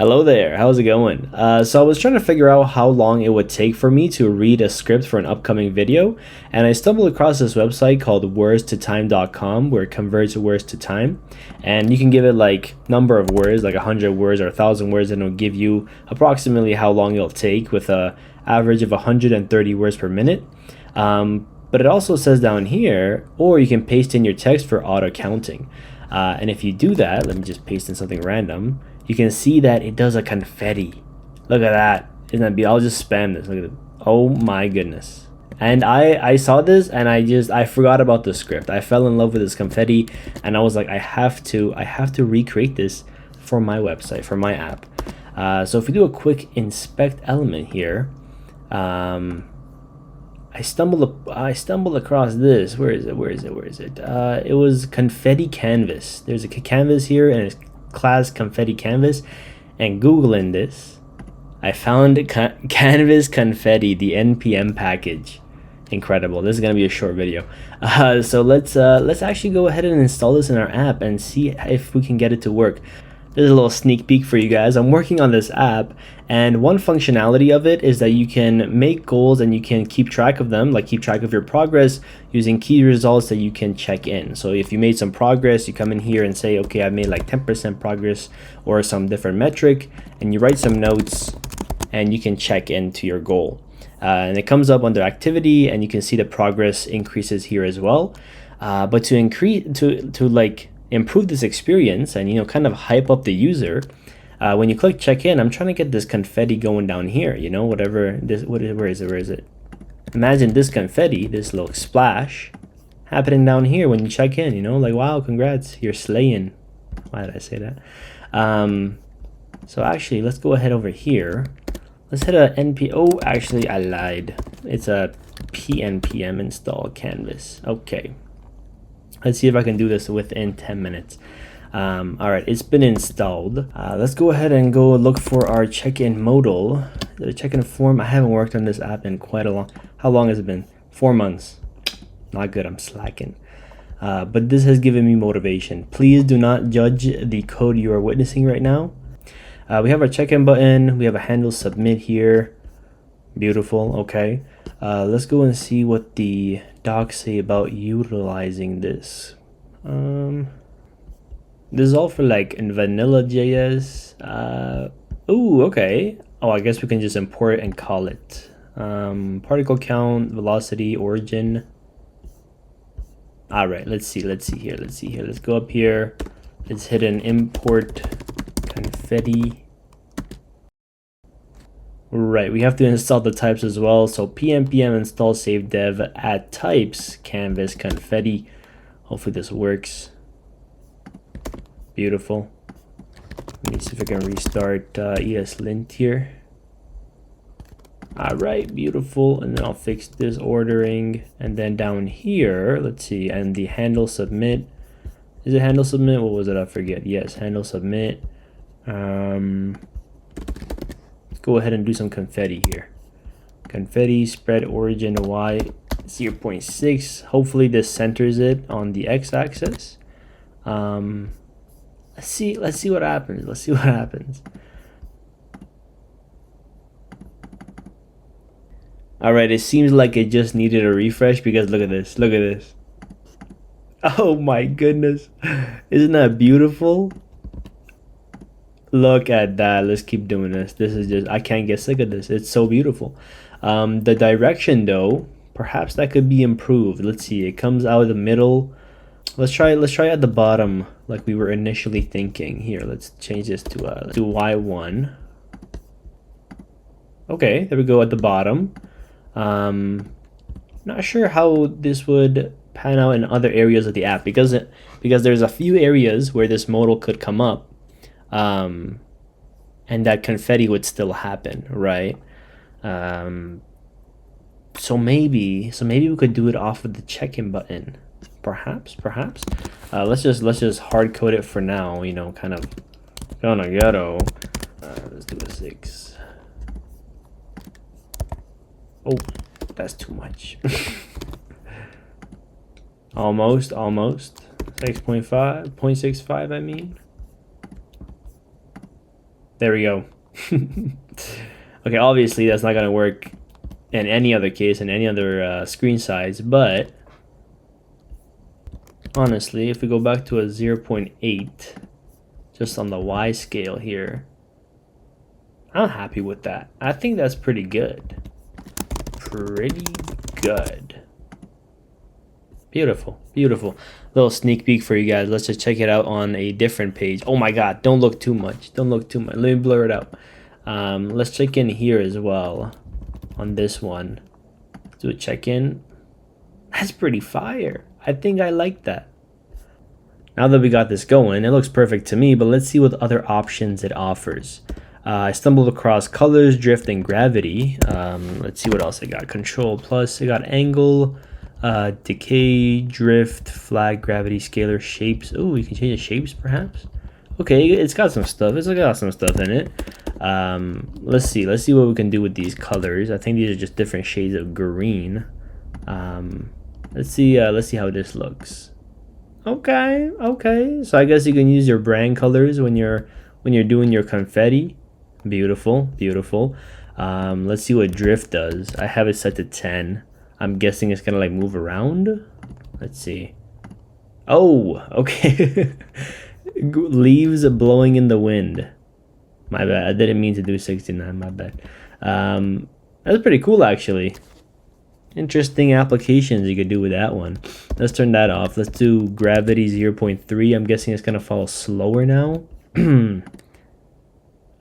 Hello there, how's it going? So I was trying to figure out how long it would take for me to read a script for an upcoming video, and I stumbled across this website called wordstotime.com where it converts words to time, and you can give it like number of words, like 100 words or 1,000 words, and it'll give you approximately how long it'll take with a average of 130 words per minute. But it also says down here, or you can paste in your text for auto counting. And if you do that, let me just paste in something random. You can see that it does a confetti. Look at that. Isn't that beautiful? I'll just spam this. Look at it. Oh my goodness. And I saw this and I forgot about the script. I fell in love with this confetti and I was like, I have to recreate this for my website, for my app. So if we do a quick inspect element here, I stumbled across this. Where is it? It was confetti canvas. There's a canvas here and it's class confetti canvas, and Googling this, I found Canvas Confetti, the NPM package. Incredible. This is gonna be a short video. So let's actually go ahead and install this in our app and see if we can get it to work. There's a little sneak peek for you guys. I'm working on this app, and one functionality of it is that you can make goals and you can keep track of them, like keep track of your progress using key results that you can check in. So if you made some progress, you come in here and say, okay, I made like 10% progress or some different metric, and you write some notes and you can check into your goal. And it comes up under activity and you can see the progress increases here as well. But to improve this experience and kind of hype up the user, when you click check in, I'm trying to get this confetti going down here, whatever this, where is it? Imagine this confetti, this little splash happening down here when you check in, like, wow, congrats, you're slaying. Why did I say that? So actually, let's go ahead over here. Let's hit a NP. Oh, actually, I lied. It's a PNPM install canvas. Okay. Let's see if I can do this within 10 minutes. All right, it's been installed. Let's go ahead and go look for our check-in modal. The check-in form. I haven't worked on this app in quite a long. How long has it been? 4 months. Not good. I'm slacking. But this has given me motivation. Please do not judge the code you are witnessing right now. We have our check-in button. We have a handle submit here. Beautiful. Okay. Let's go and see what the docs say about utilizing this. This is all for like in vanilla.js. Ooh, okay. Oh, I guess we can just import it and call it. Particle count, velocity, origin. All right, let's see here. Let's go up here. Let's hit an import confetti. Right, we have to install the types as well. So pnpm install save dev add types canvas confetti. Hopefully this works. Beautiful. Let me see if I can restart ESLint here. All right, beautiful. And then I'll fix this ordering. And then down here, let's see, and the handle submit. Is it handle submit? What was it? I forget. Yes, handle submit. Go ahead and do some confetti here. Confetti spread origin to y 0.6. Hopefully this centers it on the x-axis. Let's see what happens. All right, it seems like it just needed a refresh because look at this. Oh my goodness, isn't that beautiful? Look at that. Let's keep doing this. This is just, I can't get sick of this. It's so beautiful. The direction though, perhaps that could be improved. Let's see. It comes out of the middle. Let's try at the bottom like we were initially thinking. Here, let's change this to Y1. Okay, there we go at the bottom. Not sure how this would pan out in other areas of the app because there's a few areas where this modal could come up. And that confetti would still happen, right? So maybe we could do it off of the check-in button, perhaps. Let's just hard code it for now, kind of gonna ghetto. Let's do a 6. Oh, that's too much. almost 6.5, 0.65, I mean. There we go. Okay, obviously that's not gonna work in any other case, in any other screen size, but honestly, if we go back to a 0.8, just on the Y scale here, I'm happy with that. I think that's pretty good. Pretty good. Beautiful, beautiful. Little sneak peek for you guys. Let's just check it out on a different page. Oh my god, don't look too much. Don't look too much. Let me blur it out. Let's check in here as well on this one. Do a check in. That's pretty fire. I think I like that. Now that we got this going, it looks perfect to me, but let's see what other options it offers. I stumbled across colors, drift, and gravity. Let's see what else I got. Control plus, I got angle, decay, drift, flag, gravity, scalar, shapes. Oh, you can change the shapes perhaps? Okay, it's got some stuff. It's got some stuff in it. Let's see what we can do with these colors. I think these are just different shades of green. Let's see how this looks. Okay. So I guess you can use your brand colors when you're doing your confetti. Beautiful. Let's see what drift does. I have it set to 10. I'm guessing it's gonna like move around. Let's see. Oh, okay. Leaves blowing in the wind. My bad. I didn't mean to do 69. My bad. That's pretty cool actually. Interesting applications you could do with that one. Let's turn that off. Let's do gravity 0.3. I'm guessing it's gonna fall slower now.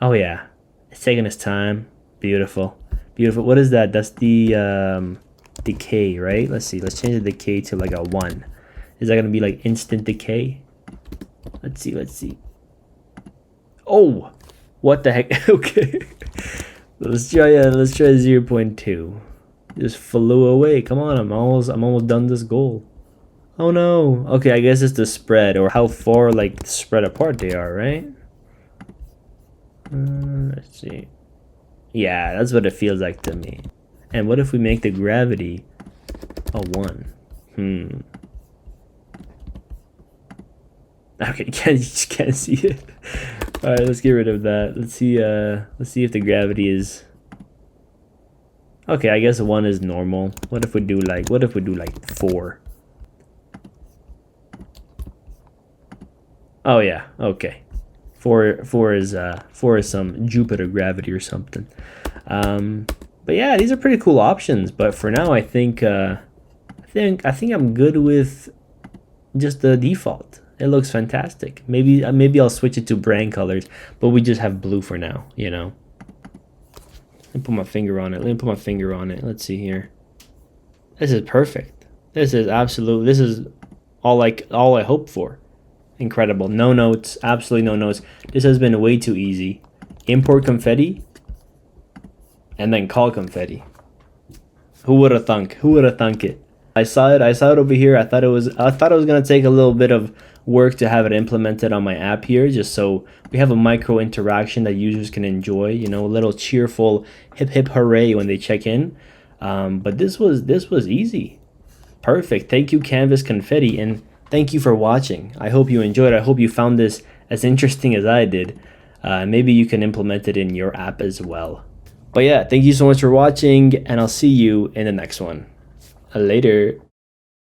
Oh yeah, it's taking its time. Beautiful. What is that? That's the decay, right? Let's see. Let's change the decay to like a 1. Is that gonna be like instant decay? Let's see. Oh, what the heck? Okay. Let's try 0.2. Just flew away. Come on, I'm almost done this goal. Oh no. Okay, I guess it's the spread, or how far like spread apart they are, right? Let's see. Yeah, that's what it feels like to me. And what if we make the gravity a 1? Okay, you just can't see it. All right, let's get rid of that. Let's see if the gravity is. Okay, I guess 1 is normal. What if we do like 4? Oh yeah, okay. 4 is some Jupiter gravity or something. But yeah, these are pretty cool options. But for now, I think I'm good with just the default. It looks fantastic. Maybe I'll switch it to brand colors, but we just have blue for now. You know. Let me put my finger on it. Let's see here. This is perfect. This is all I hope for. Incredible. No notes. Absolutely no notes. This has been way too easy. Import confetti and then call confetti. Who would have thunk it? I saw it over here. I thought it was gonna take a little bit of work to have it implemented on my app here, just so we have a micro interaction that users can enjoy, you know, a little cheerful hip hip hooray when they check in. But this was easy. Perfect. Thank you, Canvas Confetti, and thank you for watching. I hope you enjoyed. I hope you found this as interesting as I did. Maybe you can implement it in your app as well. But yeah, thank you so much for watching, and I'll see you in the next one. Later.